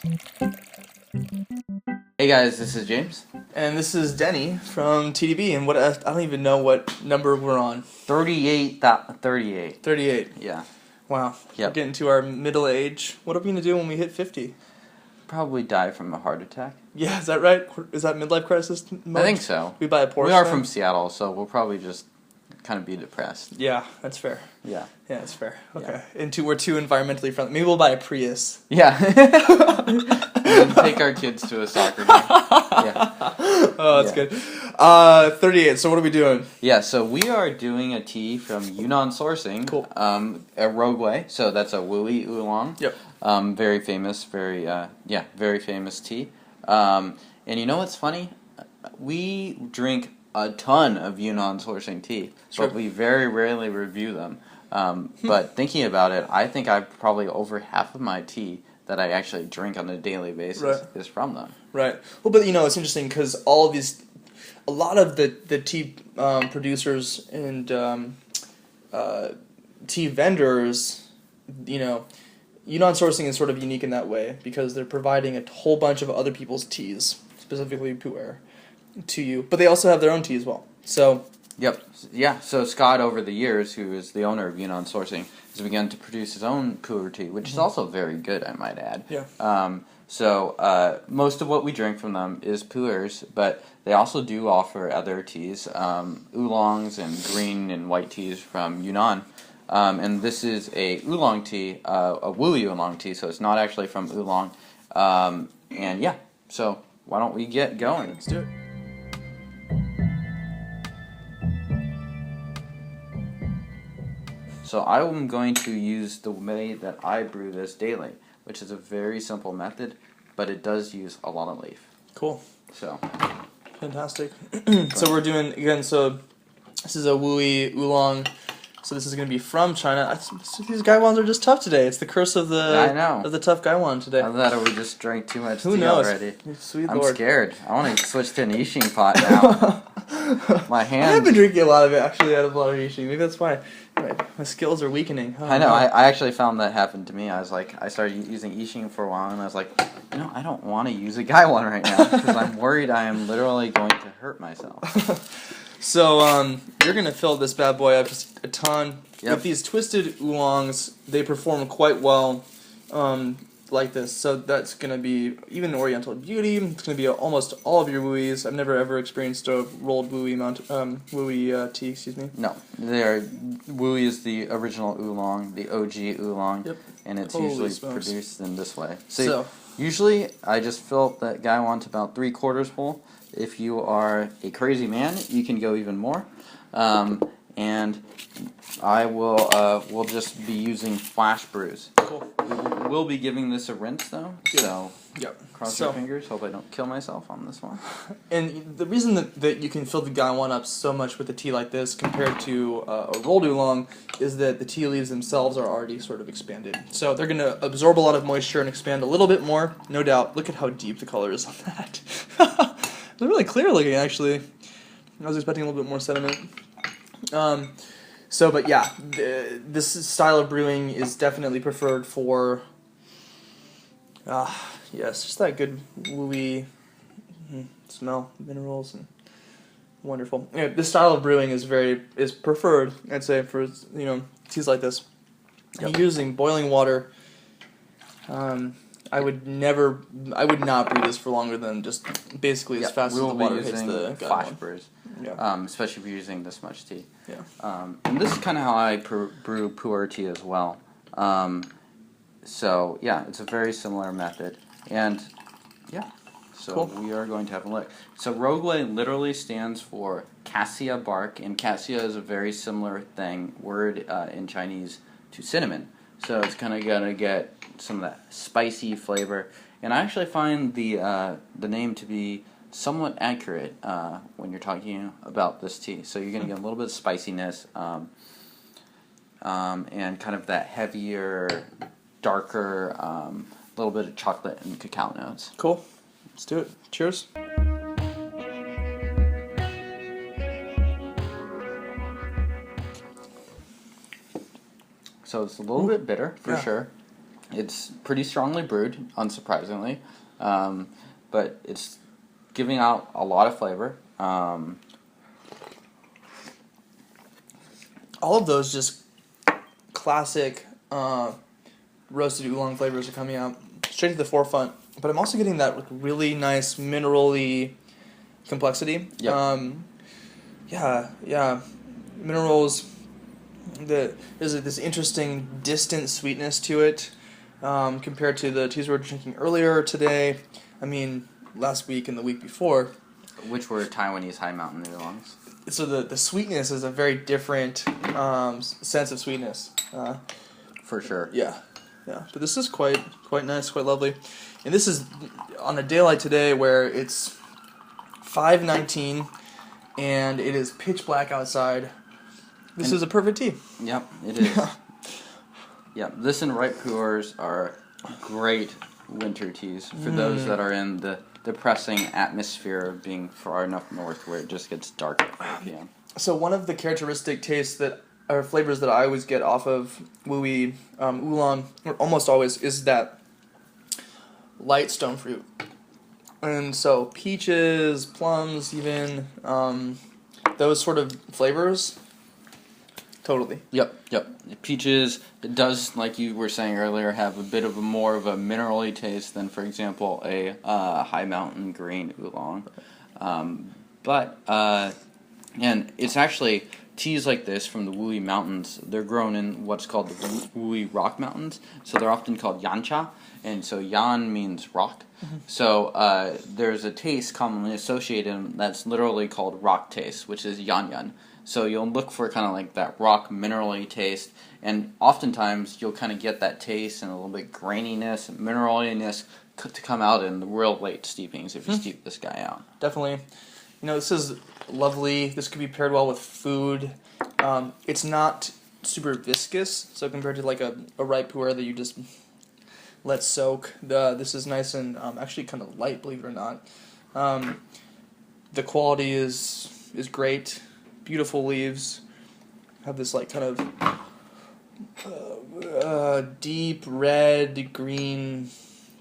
Hey guys, this is James. And this is Denny from TeaDB, and I don't even know what number we're on. 38. 38. Yeah. Wow. Yep. We're getting to our middle age. What are we going to do when we hit 50? Probably die from a heart attack. Yeah, is that right? Is that midlife crisis mode? I think so. We buy a Porsche? We are from Seattle, so we'll probably just kind of be depressed. Yeah, that's fair. Yeah. Yeah, that's fair. Okay. Yeah. We're too environmentally friendly. Maybe we'll buy a Prius. Yeah. And take our kids to a soccer game. Yeah. Oh, that's good. 38. So what are we doing? Yeah, so we are doing a tea from Yunnan Sourcing. Cool. A Rou Gui. So that's a Wui Oolong. Yep. Very famous, very famous tea. And you know what's funny? We drink a ton of Yunnan Sourcing tea, Sure. but we very rarely review them. But thinking about it, I think I've probably over half of my tea that I actually drink on a daily basis is from them. Right. Well, but it's interesting because a lot of the tea producers and tea vendors, Yunnan Sourcing is sort of unique in that way because they're providing a whole bunch of other people's teas, specifically pu'er, to you. But they also have their own tea as well. So. Yep. Yeah. So Scott, over the years, who is the owner of Yunnan Sourcing, has begun to produce his own pu'er tea, which is also very good, I might add. Yeah. So most of what we drink from them is pu'ers, but they also do offer other teas, oolongs and green and white teas from Yunnan. And this is a oolong tea, a Wui oolong tea, so it's not actually from Oolong. And yeah, so why don't we get going? Let's do it. So I'm going to use the way that I brew this daily, which is a very simple method, but it does use a lot of leaf. Cool. So. Fantastic. So we're doing, again, so this is a Wui Oolong. So this is going to be from China. These gaiwans are just tough today. It's the curse of the tough gaiwan today. I thought we just drank too much Who tea knows? already. Sweet I'm Lord. scared. I want to switch to an Yixing pot now. My hands. I have been drinking a lot of it, actually, out of a lot of Yixing. Maybe that's why my skills are weakening. I know. I actually found that happened to me. I started using Yixing for a while, and I was like, I don't want to use a gaiwan right now because I'm worried I am literally going to hurt myself. So you're going to fill this bad boy up just a ton. Yep. With these twisted oolongs, they perform quite well like this. So that's going to be even Oriental Beauty. It's going to be almost all of your wuis. I've never ever experienced a rolled wui tea. Excuse me. No, Wui is the original oolong, the OG oolong, Yep. and it's Holy usually smokes. produced in this way. So Usually I just fill that gaiwan to about 3/4 full. If you are a crazy man, you can go even more. And I will just be using flash brews. cool. We'll be giving this a rinse though, so Yep. cross your fingers. Hope I don't kill myself on this one. And the reason that you can fill the gaiwan up so much with a tea like this compared to a rolled oolong is that the tea leaves themselves are already sort of expanded. So they're going to absorb a lot of moisture and expand a little bit more, no doubt. Look at how deep the color is on that. They're really clear looking, actually. I was expecting a little bit more sediment. But yeah, this style of brewing is definitely preferred for, yes, just that good wooey smell, minerals, and wonderful. Anyway, this style of brewing is preferred, I'd say, for teas like this. Yep. Using boiling water. I would not brew this for longer than just basically as fast as the water hits the flash gaiwan. brews. Yeah. Especially if you're using this much tea. Yeah. And this is kind of how I brew pu'er tea as well. So yeah, it's a very similar method. And yeah, so Cool. we are going to have a look. So Rou Gui literally stands for cassia bark, and cassia is a very similar word in Chinese to cinnamon. So it's kind of gonna get some of that spicy flavor. And I actually find the name to be somewhat accurate when you're talking about this tea. So you're going to get a little bit of spiciness and kind of that heavier, darker, little bit of chocolate and cacao notes. Cool. Let's do it. Cheers. So it's a little bit bitter, for sure. It's pretty strongly brewed, unsurprisingly, but it's giving out a lot of flavor. All of those just classic roasted oolong flavors are coming out straight to the forefront. But I'm also getting that really nice mineral-y complexity. Yep. Yeah. Minerals. There's this interesting distant sweetness to it compared to the teas we were drinking earlier today. I mean, last week and the week before. Which were Taiwanese high mountain oolongs. So the sweetness is a very different sense of sweetness. For sure. Yeah. But this is quite nice, quite lovely. And this is on a day like today where it's 5:19 and it is pitch black outside. This is a perfect tea. Yep, it is. Yep, this and ripe pu'ers are great winter teas for those that are in the depressing atmosphere of being far enough north where it just gets dark at 4 p.m. So one of the characteristic tastes or flavors that I always get off of Wui Oolong, or almost always, is that light stone fruit. And so peaches, plums, even those sort of flavors. Totally. Yep. Peaches, it does, like you were saying earlier, have a bit of more of a mineral-y taste than, for example, a high mountain green oolong. And it's actually teas like this from the Wui Mountains. They're grown in what's called the Wui Rock Mountains, so they're often called Yancha, and so yan means rock. Mm-hmm. So there's a taste commonly associated that's literally called rock taste, which is yan. So you'll look for kind of like that rock mineral-y taste, and oftentimes you'll kind of get that taste and a little bit graininess and mineral-iness to come out in the real late steepings if you steep this guy out. Definitely. This is lovely. This could be paired well with food. It's not super viscous, so compared to like a ripe pu'er that you just let soak, this is nice and actually kind of light, believe it or not. The quality is great. Beautiful leaves. Have this like kind of deep red, green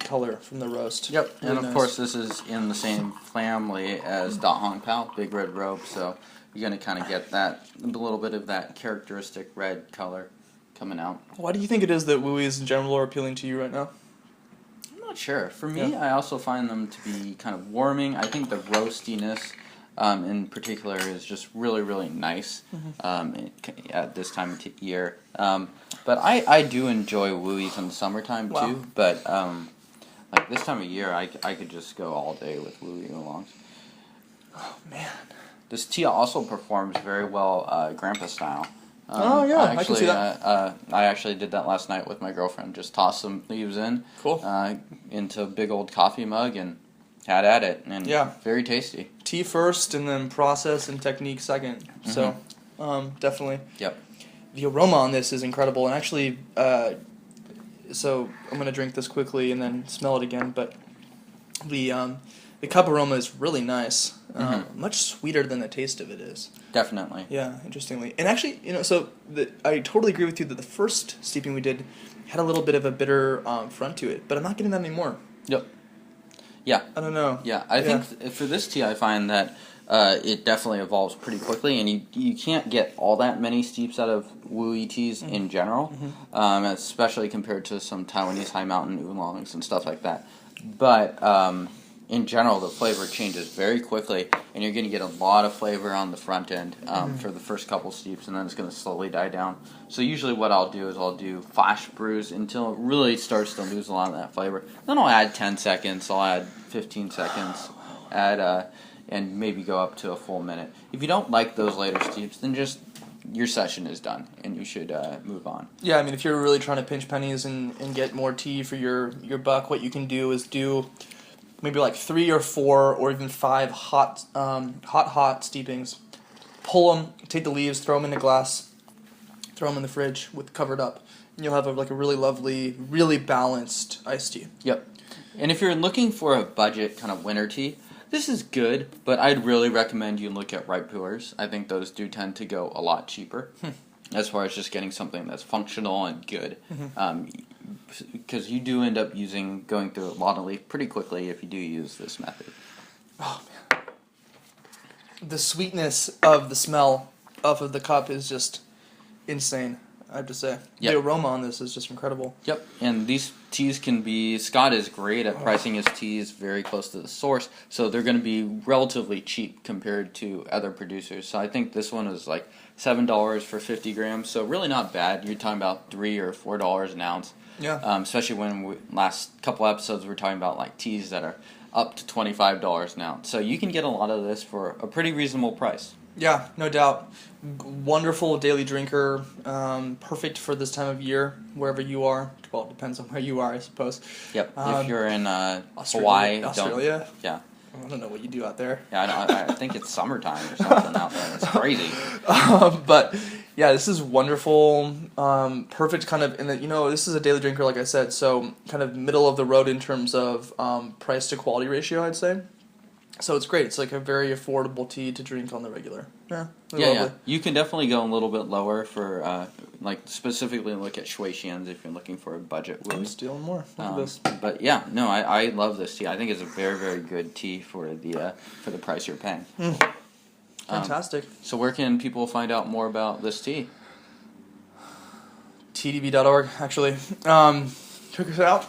color from the roast. Yep, really and of course this is in the same family as Da Hong Pao, Big Red Robe, so you're going to kind of get that, a little bit of that characteristic red color coming out. Why do you think it is that Wuis in general are appealing to you right now? I'm not sure. For me, I also find them to be kind of warming. I think the roastiness in particular is just really, really nice at this time of year. But I do enjoy Wuis in the summertime too, but like this time of year, I could just go all day with Wui Oolongs. Oh, man. This tea also performs very well Grandpa style. I can see that. I actually did that last night with my girlfriend. Just tossed some leaves in into a big old coffee mug and had at it. And very tasty. Tea first and then process and technique second. So definitely. Yep. The aroma on this is incredible. And actually, so I'm going to drink this quickly and then smell it again. But the cup aroma is really nice. Much sweeter than the taste of it is. Definitely. Yeah, interestingly. And actually, I totally agree with you that the first steeping we did had a little bit of a bitter front to it, but I'm not getting that anymore. Yep. Yeah. I don't know. Yeah, I think for this tea, I find that it definitely evolves pretty quickly, and you can't get all that many steeps out of Wui teas in general, especially compared to some Taiwanese high mountain oolongs and stuff like that. But in general, the flavor changes very quickly, and you're going to get a lot of flavor on the front end for the first couple steeps, and then it's going to slowly die down. So usually what I'll do is I'll do flash brews until it really starts to lose a lot of that flavor. Then I'll add 10 seconds, I'll add 15 seconds, and maybe go up to a full minute. If you don't like those later steeps, then just your session is done, and you should move on. Yeah, I mean, if you're really trying to pinch pennies and get more tea for your buck, what you can do is do maybe like 3 or 4 or even 5 hot steepings. Pull them, take the leaves, throw them in a glass, throw them in the fridge covered up, and you'll have a really lovely, really balanced iced tea. Yep. And if you're looking for a budget kind of winter tea, this is good, but I'd really recommend you look at ripe pu'ers. I think those do tend to go a lot cheaper as far as just getting something that's functional and good. because you do end up going through a lot of leaf pretty quickly if you do use this method. Oh man, the sweetness of the smell off of the cup is just insane. I have to say, the aroma on this is just incredible. Yep, and these teas can be. Scott is great at pricing his teas very close to the source, so they're going to be relatively cheap compared to other producers. So I think this one is like $7 for 50 grams, so really not bad. You're talking about $3 or $4 an ounce. Yeah. Especially when last couple episodes we're talking about like teas that are up to $25 an ounce. So you can get a lot of this for a pretty reasonable price. Yeah, no doubt. Wonderful daily drinker. Perfect for this time of year, wherever you are. Well, it depends on where you are, I suppose. Yep. If you're in Australia, Hawaii, yeah. I don't know what you do out there. Yeah, I think it's summertime or something out there. It's crazy. But yeah, this is wonderful. Perfect kind of, this is a daily drinker, like I said, so kind of middle of the road in terms of price to quality ratio, I'd say. So it's great. It's like a very affordable tea to drink on the regular. Yeah. Yeah. You can definitely go a little bit lower for, specifically look at shui xians if you're looking for a budget woo. I'm stealing more. Look at this. But yeah, no, I love this tea. I think it's a very, very good tea for the price you're paying. Fantastic. So where can people find out more about this tea? TeaDB.org, actually. Check us out.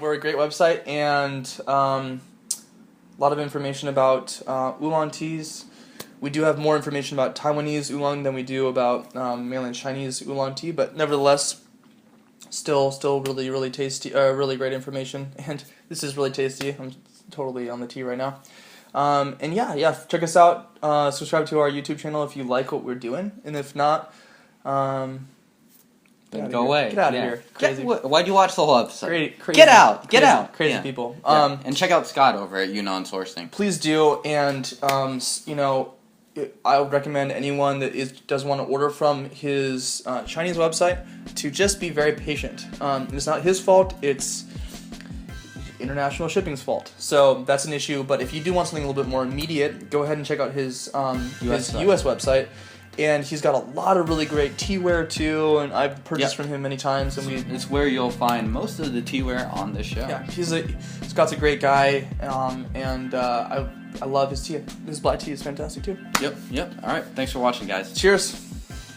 We're a great website, and a lot of information about Oolong teas. We do have more information about Taiwanese Oolong than we do about mainland Chinese Oolong tea, but nevertheless, still really, really tasty, really great information. And this is really tasty. I'm totally on the tea right now. And yeah, check us out. Subscribe to our YouTube channel if you like what we're doing, and if not, then go away. Get out of here. Crazy. Why'd you watch the whole episode? Crazy. Get out. Get out. Crazy people. And check out Scott over at Yunnan Sourcing. Please do, and I would recommend anyone that does want to order from his Chinese website to just be very patient. It's not his fault. It's international shipping's fault. So that's an issue. But if you do want something a little bit more immediate, go ahead and check out his US website. And he's got a lot of really great teaware too, and I've purchased from him many times. And it's where you'll find most of the teaware on this show. Yeah, Scott's a great guy, and I love his tea. His black tea is fantastic too. Yep. All right, thanks for watching, guys. Cheers.